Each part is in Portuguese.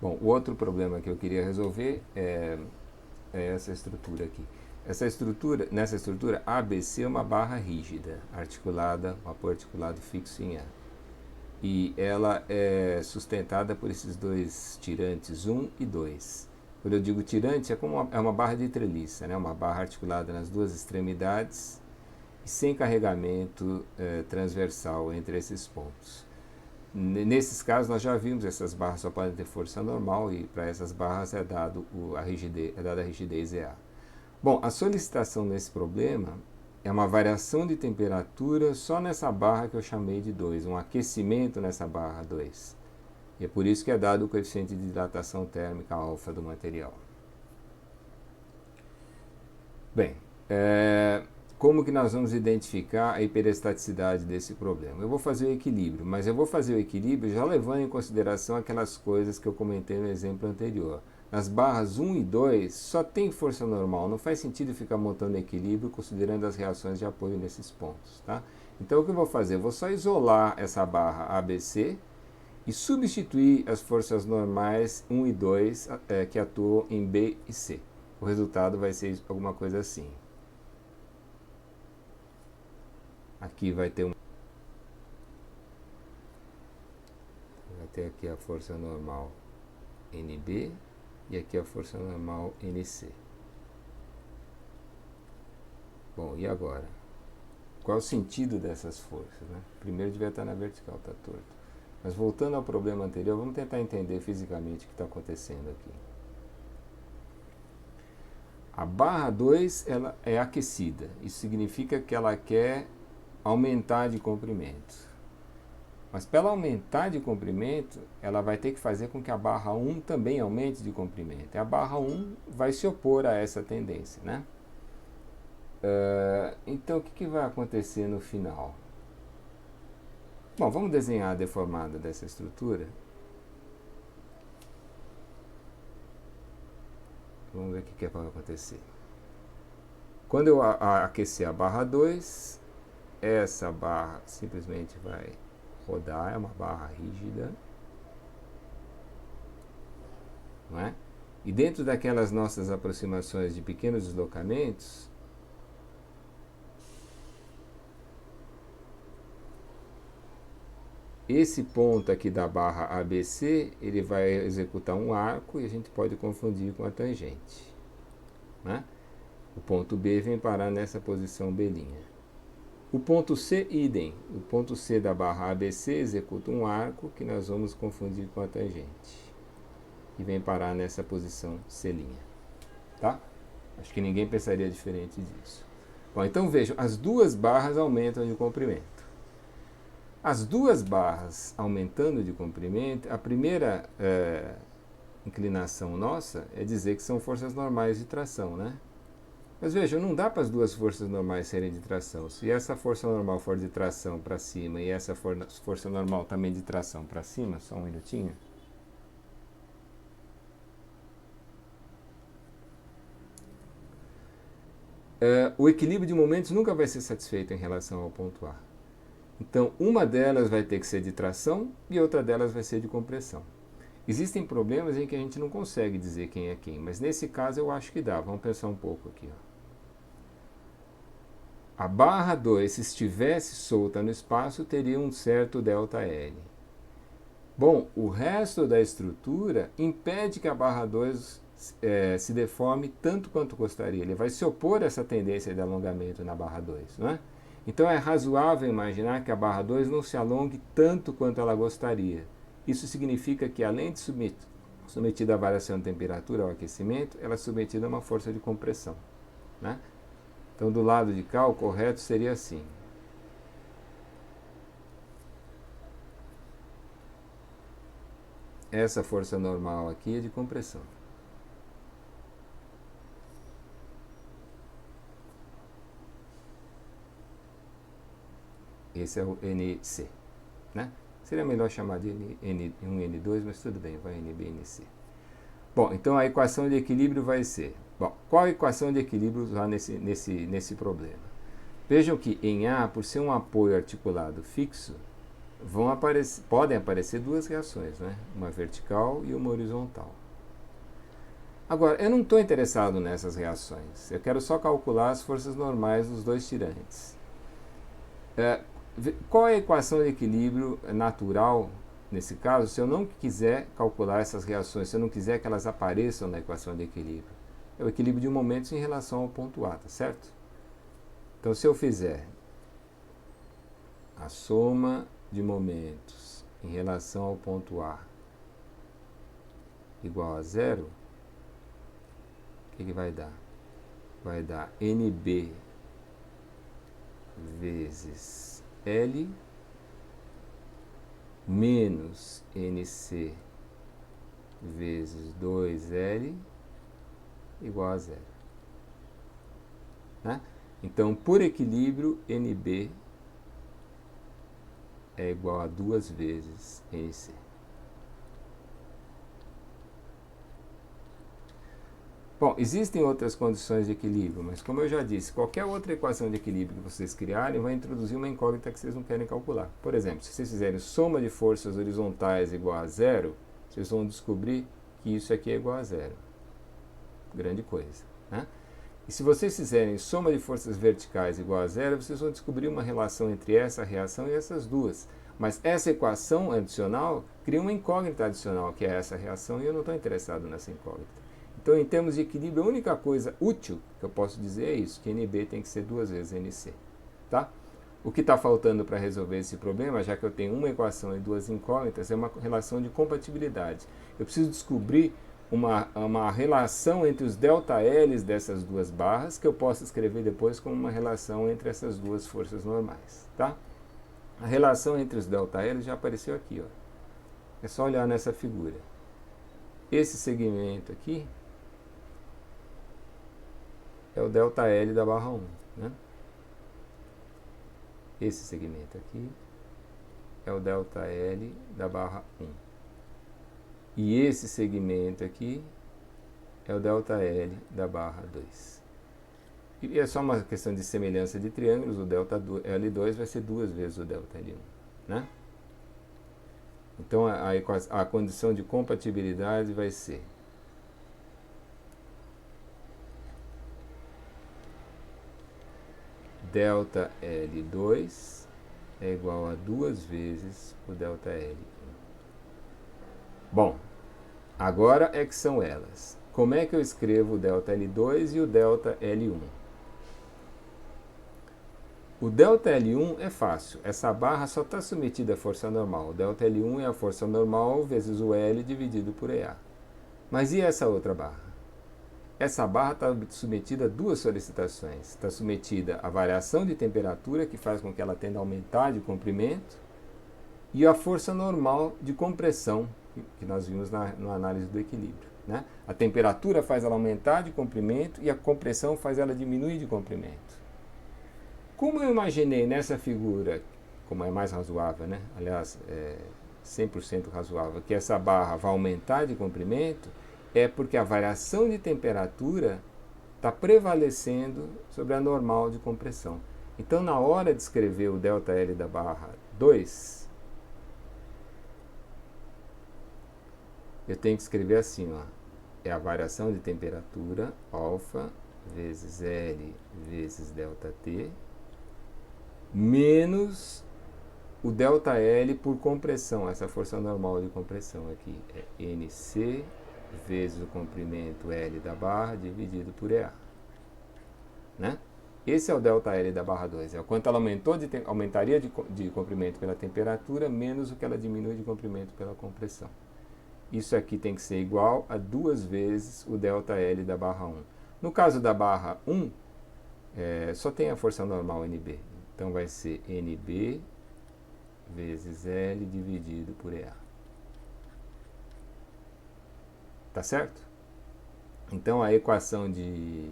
Bom, o outro problema que eu queria resolver é essa estrutura aqui. Nessa estrutura, ABC é uma barra rígida, articulada, um apoio articulado fixo em A. E ela é sustentada por esses dois tirantes, 1 e 2. Quando eu digo tirante, é uma barra de treliça, né? Uma barra articulada nas duas extremidades e sem carregamento transversal entre esses pontos. Nesses casos, nós já vimos, essas barras só podem ter força normal e para essas barras é dada a rigidez EA. Bom, a solicitação nesse problema é uma variação de temperatura só nessa barra que eu chamei de 2, um aquecimento nessa barra 2. E é por isso que é dado o coeficiente de dilatação térmica alfa do material. Bem, como que nós vamos identificar a hiperestaticidade desse problema? Eu vou fazer o equilíbrio, mas eu vou fazer o equilíbrio já levando em consideração aquelas coisas que eu comentei no exemplo anterior. Nas barras 1 e 2 só tem força normal, não faz sentido ficar montando equilíbrio considerando as reações de apoio nesses pontos. Tá? Então o que eu vou fazer? Eu vou só isolar essa barra ABC e substituir as forças normais 1 e 2 que atuam em B e C. O resultado vai ser alguma coisa assim. Aqui vai ter aqui a força normal NB e aqui a força normal NC. Bom, e agora? Qual é o sentido dessas forças? Né? Primeiro devia estar na vertical, está torto. Mas voltando ao problema anterior, vamos tentar entender fisicamente o que está acontecendo aqui. A barra 2 ela é aquecida. Isso significa que ela quer aumentar de comprimento. Mas para ela aumentar de comprimento, ela vai ter que fazer com que a barra 1 também aumente de comprimento. E a barra 1 vai se opor a essa tendência, né? Então, o que vai acontecer no final? Bom, vamos desenhar a deformada dessa estrutura. Vamos ver o que vai acontecer. Quando eu aquecer a barra 2, essa barra simplesmente vai rodar, é uma barra rígida, não é? E dentro daquelas nossas aproximações de pequenos deslocamentos, esse ponto aqui da barra ABC, ele vai executar um arco e a gente pode confundir com a tangente, né? O ponto B vem parar nessa posição B'. O ponto C, idem. O ponto C da barra ABC executa um arco que nós vamos confundir com a tangente. E vem parar nessa posição C'. Tá? Acho que ninguém pensaria diferente disso. Bom, então vejam, as duas barras aumentam de comprimento. As duas barras aumentando de comprimento, a primeira inclinação nossa é dizer que são forças normais de tração, né? Mas vejam, não dá para as duas forças normais serem de tração. Se essa força normal for de tração para cima e essa força normal também de tração para cima, só um minutinho. O equilíbrio de momentos nunca vai ser satisfeito em relação ao ponto A. Então, uma delas vai ter que ser de tração e outra delas vai ser de compressão. Existem problemas em que a gente não consegue dizer quem é quem, mas nesse caso eu acho que dá. Vamos pensar um pouco aqui. A barra 2, se estivesse solta no espaço, teria um certo ΔL. Bom, o resto da estrutura impede que a barra 2 se deforme tanto quanto gostaria. Ele vai se opor a essa tendência de alongamento na barra 2, não é? Então é razoável imaginar que a barra 2 não se alongue tanto quanto ela gostaria. Isso significa que, além de submetida à variação de temperatura, ao aquecimento, ela é submetida a uma força de compressão, né? Então, do lado de cá, o correto seria assim. Essa força normal aqui é de compressão. Esse é o NC, né? Seria melhor chamar de N1, N2, mas tudo bem, vai NB, NC. Bom, então a equação de equilíbrio vai ser... Bom, qual a equação de equilíbrio lá nesse problema? Vejam que em A, por ser um apoio articulado fixo, podem aparecer duas reações, né? Uma vertical e uma horizontal. Agora, eu não estou interessado nessas reações. Eu quero só calcular as forças normais dos dois tirantes. Qual é a equação de equilíbrio natural, nesse caso, se eu não quiser calcular essas reações, se eu não quiser que elas apareçam na equação de equilíbrio? É o equilíbrio de momentos em relação ao ponto A, tá certo? Então, se eu fizer a soma de momentos em relação ao ponto A igual a zero, o que vai dar? Vai dar NB vezes L menos NC vezes 2L igual a zero. Né? Então, por equilíbrio, NB é igual a 2 vezes NC. Bom, existem outras condições de equilíbrio, mas como eu já disse, qualquer outra equação de equilíbrio que vocês criarem vai introduzir uma incógnita que vocês não querem calcular. Por exemplo, se vocês fizerem soma de forças horizontais igual a zero, vocês vão descobrir que isso aqui é igual a zero. Grande coisa, né? E se vocês fizerem soma de forças verticais igual a zero, vocês vão descobrir uma relação entre essa reação e essas duas. Mas essa equação adicional cria uma incógnita adicional, que é essa reação, e eu não estou interessado nessa incógnita. Então, em termos de equilíbrio, a única coisa útil que eu posso dizer é isso, que NB tem que ser 2 vezes NC. Tá? O que está faltando para resolver esse problema, já que eu tenho uma equação e duas incógnitas, é uma relação de compatibilidade. Eu preciso descobrir uma relação entre os ΔLs dessas duas barras, que eu posso escrever depois como uma relação entre essas duas forças normais. Tá? A relação entre os ΔLs já apareceu aqui. Ó. É só olhar nessa figura. Esse segmento aqui é o ΔL da barra 1. Né? Esse segmento aqui é o ΔL da barra 1. E esse segmento aqui é o ΔL da barra 2. E é só uma questão de semelhança de triângulos, o ΔL2 vai ser 2 vezes o ΔL1. Né? Então a condição de compatibilidade vai ser ΔL2 é igual a 2 vezes o ΔL1. Bom, agora é que são elas. Como é que eu escrevo o ΔL2 e o ΔL1? O ΔL1 é fácil, essa barra só está submetida à força normal. O ΔL1 é a força normal vezes o L dividido por EA. Mas e essa outra barra? Essa barra está submetida a duas solicitações. Está submetida à variação de temperatura, que faz com que ela tenda a aumentar de comprimento, e a força normal de compressão, que nós vimos na análise do equilíbrio. Né? A temperatura faz ela aumentar de comprimento e a compressão faz ela diminuir de comprimento. Como eu imaginei nessa figura, como é mais razoável, né? Aliás, 100% razoável, que essa barra vai aumentar de comprimento, é porque a variação de temperatura está prevalecendo sobre a normal de compressão. Então, na hora de escrever o ΔL da barra 2, eu tenho que escrever assim, ó, é a variação de temperatura, alfa, vezes L, vezes ΔT, menos o ΔL por compressão, essa força normal de compressão aqui, é NC vezes o comprimento L da barra dividido por EA. Né? Esse é o ΔL da barra 2, é o quanto ela aumentaria de comprimento pela temperatura, menos o que ela diminui de comprimento pela compressão. Isso aqui tem que ser igual a 2 vezes o ΔL da barra 1. No caso da barra 1, só tem a força normal NB. Então vai ser NB vezes L dividido por EA. Tá certo? Então a equação de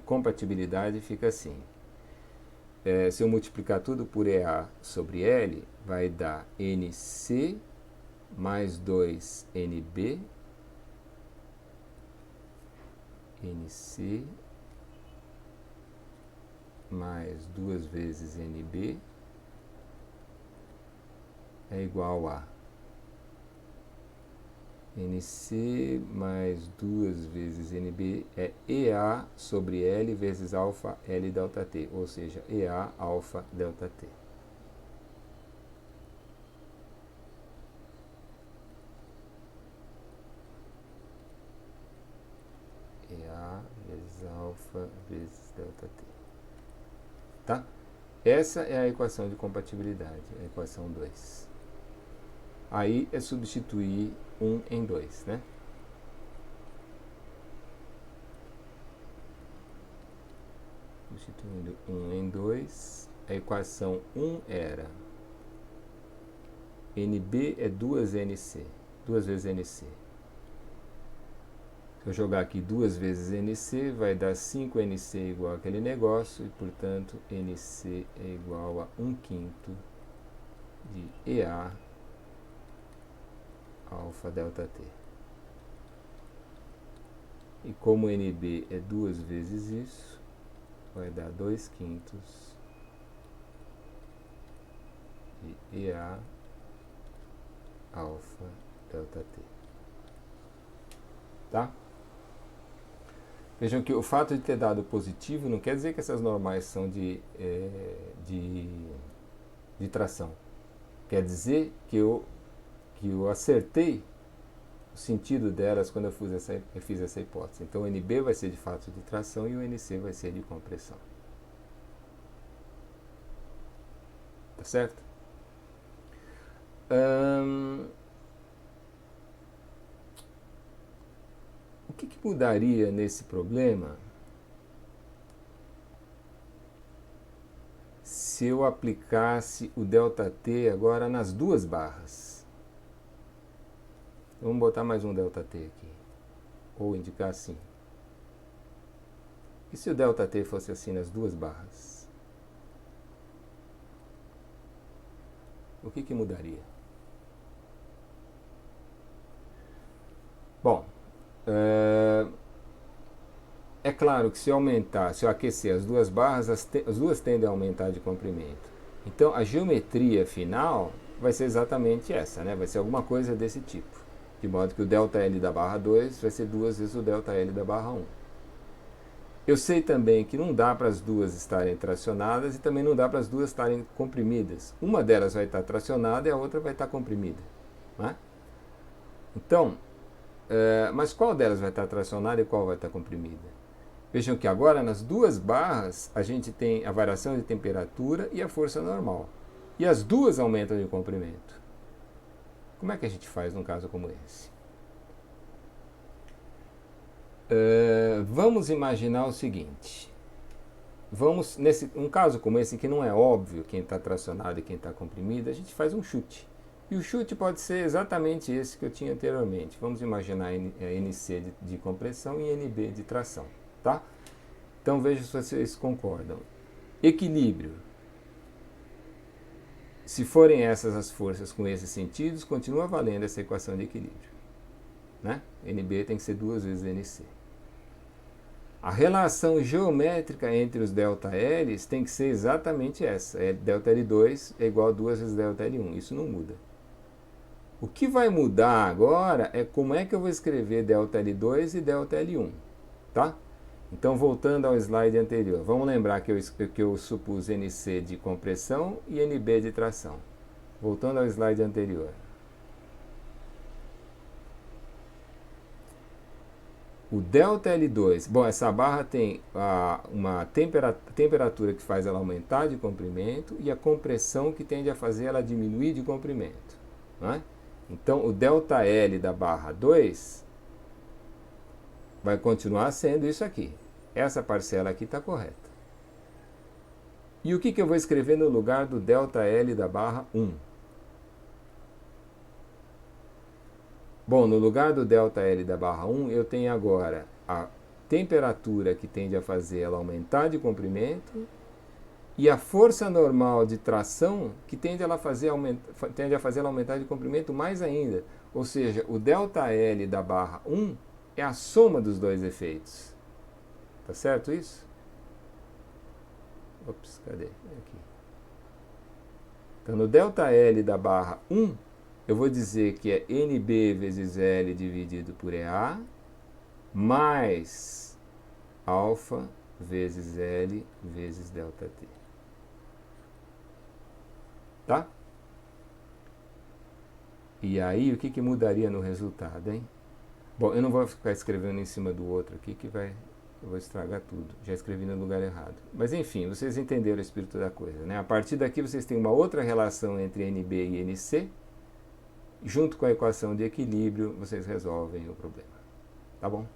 compatibilidade fica assim. Se eu multiplicar tudo por EA sobre L, vai dar NC mais 2NB, NC mais 2 vezes NB, é igual a NC mais 2 vezes NB é EA sobre L vezes alfa L delta T, ou seja, EA alfa delta T. EA vezes alfa vezes delta T. Tá? Essa é a equação de compatibilidade, a equação 2. Aí é substituir 1 em 2, né? Substituindo 1 em 2, a equação 1 era NB é 2NC, 2 vezes NC. Se eu jogar aqui 2 vezes NC, vai dar 5NC igual aquele negócio, e portanto NC é igual a 1/5 de EA alfa delta T. E como NB é 2 vezes isso, vai dar 2/5 de EA alfa delta T. Tá? Vejam que o fato de ter dado positivo não quer dizer que essas normais são de tração. Quer dizer que eu acertei o sentido delas quando eu fiz essa hipótese. Então o NB vai ser de fato de tração e o NC vai ser de compressão. Tá certo? O que mudaria nesse problema se eu aplicasse o ΔT agora nas duas barras? Vamos botar mais um ΔT aqui, ou indicar assim. E se o ΔT fosse assim nas duas barras? O que mudaria? Bom, é claro que se eu aquecer as duas barras, as duas tendem a aumentar de comprimento. Então a geometria final vai ser exatamente essa, né? Vai ser alguma coisa desse tipo. De modo que o ΔL da barra 2 vai ser 2 vezes o ΔL da barra 1. Eu sei também que não dá para as duas estarem tracionadas e também não dá para as duas estarem comprimidas. Uma delas vai estar tracionada e a outra vai estar comprimida. Né? Então, mas qual delas vai estar tracionada e qual vai estar comprimida? Vejam que agora nas duas barras a gente tem a variação de temperatura e a força normal. E as duas aumentam de comprimento. Como é que a gente faz num caso como esse? Vamos imaginar o seguinte. Um caso como esse, que não é óbvio quem está tracionado e quem está comprimido, a gente faz um chute. E o chute pode ser exatamente esse que eu tinha anteriormente. Vamos imaginar NC de compressão e NB de tração. Tá? Então veja se vocês concordam. Equilíbrio. Se forem essas as forças com esses sentidos, continua valendo essa equação de equilíbrio. Né? NB tem que ser 2 vezes NC. A relação geométrica entre os ΔLs tem que ser exatamente essa. ΔL2 é igual a 2 vezes ΔL1. Isso não muda. O que vai mudar agora é como é que eu vou escrever ΔL2 e ΔL1. Tá? Então, voltando ao slide anterior, vamos lembrar que eu supus NC de compressão e NB de tração. Voltando ao slide anterior. O ΔL2, bom, essa barra tem uma temperatura que faz ela aumentar de comprimento e a compressão que tende a fazer ela diminuir de comprimento. Né? Então, o ΔL da barra 2 vai continuar sendo isso aqui. Essa parcela aqui está correta. E o que eu vou escrever no lugar do ΔL da barra 1? Bom, no lugar do ΔL da barra 1, eu tenho agora a temperatura que tende a fazer ela aumentar de comprimento e a força normal de tração que tende a fazer ela aumentar de comprimento mais ainda. Ou seja, o ΔL da barra 1 é a soma dos dois efeitos. Tá certo isso? Ops, cadê? Aqui. Então, no ΔL da barra 1, eu vou dizer que é NB vezes L dividido por EA, mais alfa vezes L vezes ΔT. Tá? E aí, o que mudaria no resultado, hein? Bom, eu não vou ficar escrevendo em cima do outro aqui, eu vou estragar tudo. Já escrevi no lugar errado. Mas enfim, vocês entenderam o espírito da coisa, né? A partir daqui vocês têm uma outra relação entre NB e NC. Junto com a equação de equilíbrio, vocês resolvem o problema. Tá bom?